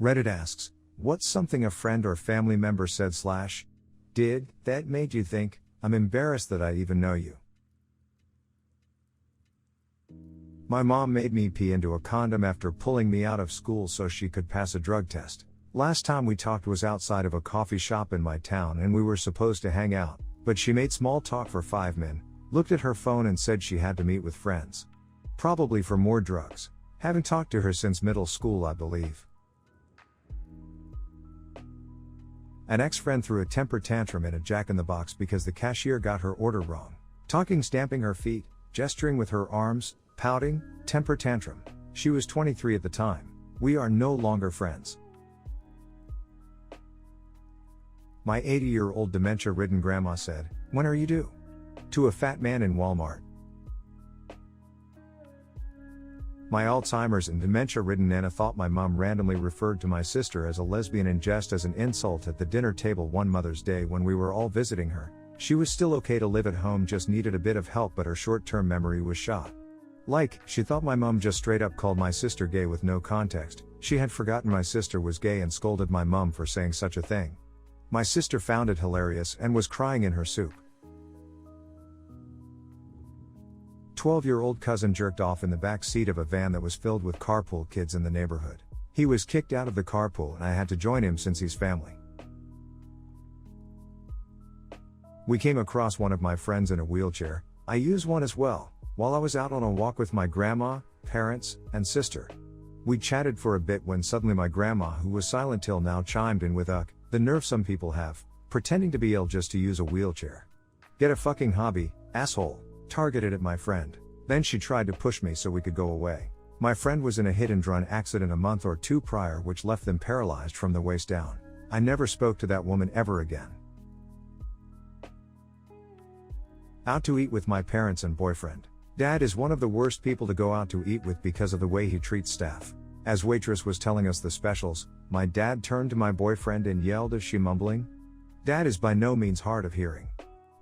Reddit asks, what's something a friend or family member said / did that made you think, I'm embarrassed that I even know you? My mom made me pee into a condom after pulling me out of school so she could pass a drug test. Last time we talked was outside of a coffee shop in my town and we were supposed to hang out, but she made small talk for 5 minutes, looked at her phone and said she had to meet with friends. Probably for more drugs. Haven't talked to her since middle school, I believe. An ex-friend threw a temper tantrum in a Jack in the Box because the cashier got her order wrong. Talking, stamping her feet, gesturing with her arms, pouting, temper tantrum. She was 23 at the time. We are no longer friends. My 80-year-old dementia-ridden grandma said, "When are you due?" to a fat man in Walmart. My Alzheimer's and dementia-ridden Nana thought my mom randomly referred to my sister as a lesbian in jest as an insult at the dinner table one Mother's Day when we were all visiting her. She was still okay to live at home, just needed a bit of help, but her short-term memory was shot. She thought my mom just straight up called my sister gay with no context. She had forgotten my sister was gay and scolded my mom for saying such a thing. My sister found it hilarious and was crying in her soup. 12-year-old cousin jerked off in the back seat of a van that was filled with carpool kids in the neighborhood. He was kicked out of the carpool and I had to join him since he's family. We came across one of my friends in a wheelchair. I use one as well, while I was out on a walk with my grandma, parents, and sister. We chatted for a bit when suddenly my grandma, who was silent till now, chimed in with the nerve some people have, pretending to be ill just to use a wheelchair. Get a fucking hobby, asshole. Targeted at my friend. Then she tried to push me so we could go away. My friend was in a hit-and-run accident a month or 2 prior which left them paralyzed from the waist down. I never spoke to that woman ever again. Out to eat with my parents and boyfriend. Dad is one of the worst people to go out to eat with because of the way he treats staff. As waitress was telling us the specials, my dad turned to my boyfriend and yelled, "Is she mumbling?" Dad is by no means hard of hearing.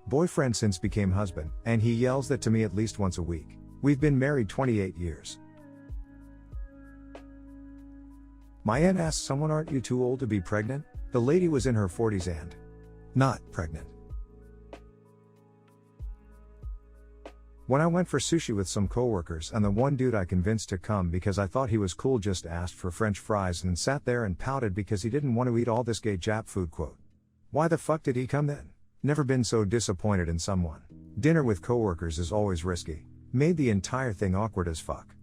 Boyfriend since became husband, and he yells that to me at least once a week. We've been married 28 years. My aunt asked someone, "Aren't you too old to be pregnant?" The lady was in her 40s and not pregnant. When I went for sushi with some coworkers and the one dude I convinced to come because I thought he was cool just asked for French fries and sat there and pouted because he didn't want to eat all this gay Jap food, quote. Why the fuck did he come then? Never been so disappointed in someone. Dinner with coworkers is always risky. Made the entire thing awkward as fuck.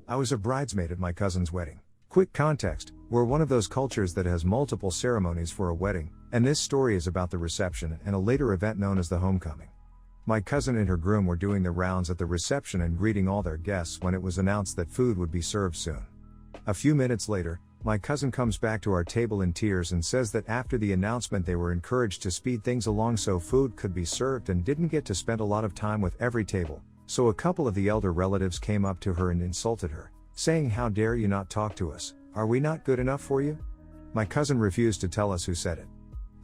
I was a bridesmaid at my cousin's wedding. Quick context, we're one of those cultures that has multiple ceremonies for a wedding, and this story is about the reception and a later event known as the homecoming. My cousin and her groom were doing the rounds at the reception and greeting all their guests when it was announced that food would be served soon. A few minutes later, my cousin comes back to our table in tears and says that after the announcement they were encouraged to speed things along so food could be served and didn't get to spend a lot of time with every table, so a couple of the elder relatives came up to her and insulted her, saying, "How dare you not talk to us? Are we not good enough for you?" My cousin refused to tell us who said it.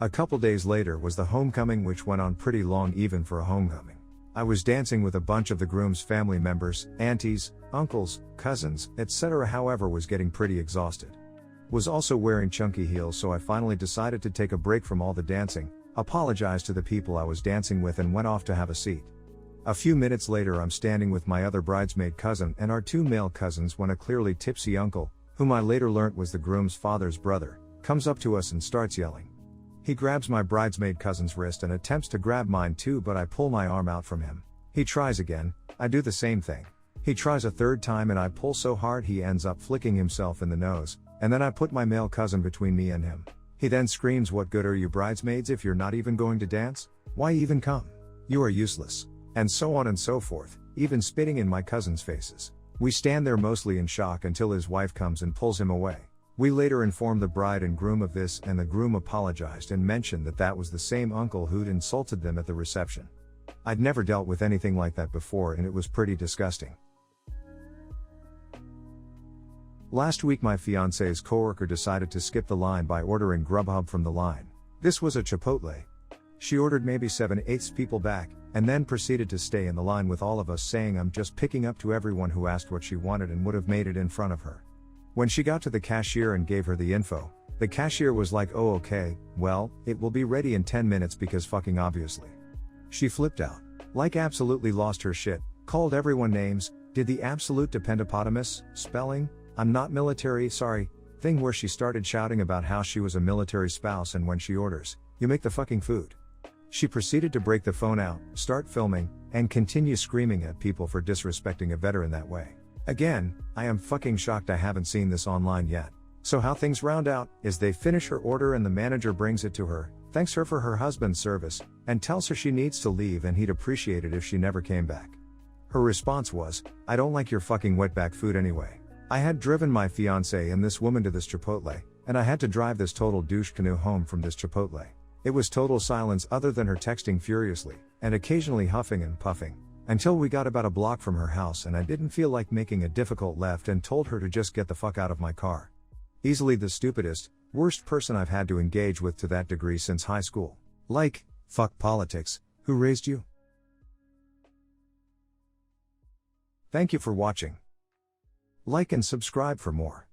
A couple days later was the homecoming, which went on pretty long even for a homecoming. I was dancing with a bunch of the groom's family members, aunties, uncles, cousins, etc. However, was getting pretty exhausted. Was also wearing chunky heels, so I finally decided to take a break from all the dancing, apologized to the people I was dancing with and went off to have a seat. A few minutes later I'm standing with my other bridesmaid cousin and our 2 male cousins when a clearly tipsy uncle, whom I later learnt was the groom's father's brother, comes up to us and starts yelling. He grabs my bridesmaid cousin's wrist and attempts to grab mine too, but I pull my arm out from him. He tries again, I do the same thing. He tries a 3rd time and I pull so hard he ends up flicking himself in the nose. And then I put my male cousin between me and him. He then screams, "What good are you bridesmaids if you're not even going to dance? Why even come? You are useless." And so on and so forth, even spitting in my cousin's faces. We stand there mostly in shock until his wife comes and pulls him away. We later informed the bride and groom of this, and the groom apologized and mentioned that that was the same uncle who'd insulted them at the reception. I'd never dealt with anything like that before and it was pretty disgusting. Last week my fiance's coworker decided to skip the line by ordering Grubhub from the line. This was a Chipotle. She ordered maybe 7/8 people back, and then proceeded to stay in the line with all of us saying I'm just picking up to everyone who asked what she wanted and would have made it in front of her. When she got to the cashier and gave her the info, the cashier was like, oh okay, well, it will be ready in 10 minutes because fucking obviously. She flipped out. Like absolutely lost her shit, called everyone names, did the absolute dependopotamus, spelling, I'm not military, sorry, thing where she started shouting about how she was a military spouse and when she orders, you make the fucking food. She proceeded to break the phone out, start filming, and continue screaming at people for disrespecting a veteran that way. Again, I am fucking shocked I haven't seen this online yet. So how things round out, is they finish her order and the manager brings it to her, thanks her for her husband's service, and tells her she needs to leave and he'd appreciate it if she never came back. Her response was, I don't like your fucking wetback food anyway. I had driven my fiance and this woman to this Chipotle, and I had to drive this total douche canoe home from this Chipotle. It was total silence other than her texting furiously, and occasionally huffing and puffing, until we got about a block from her house and I didn't feel like making a difficult left and told her to just get the fuck out of my car. Easily the stupidest, worst person I've had to engage with to that degree since high school. Like, fuck politics, who raised you? Thank you for watching. Like and subscribe for more.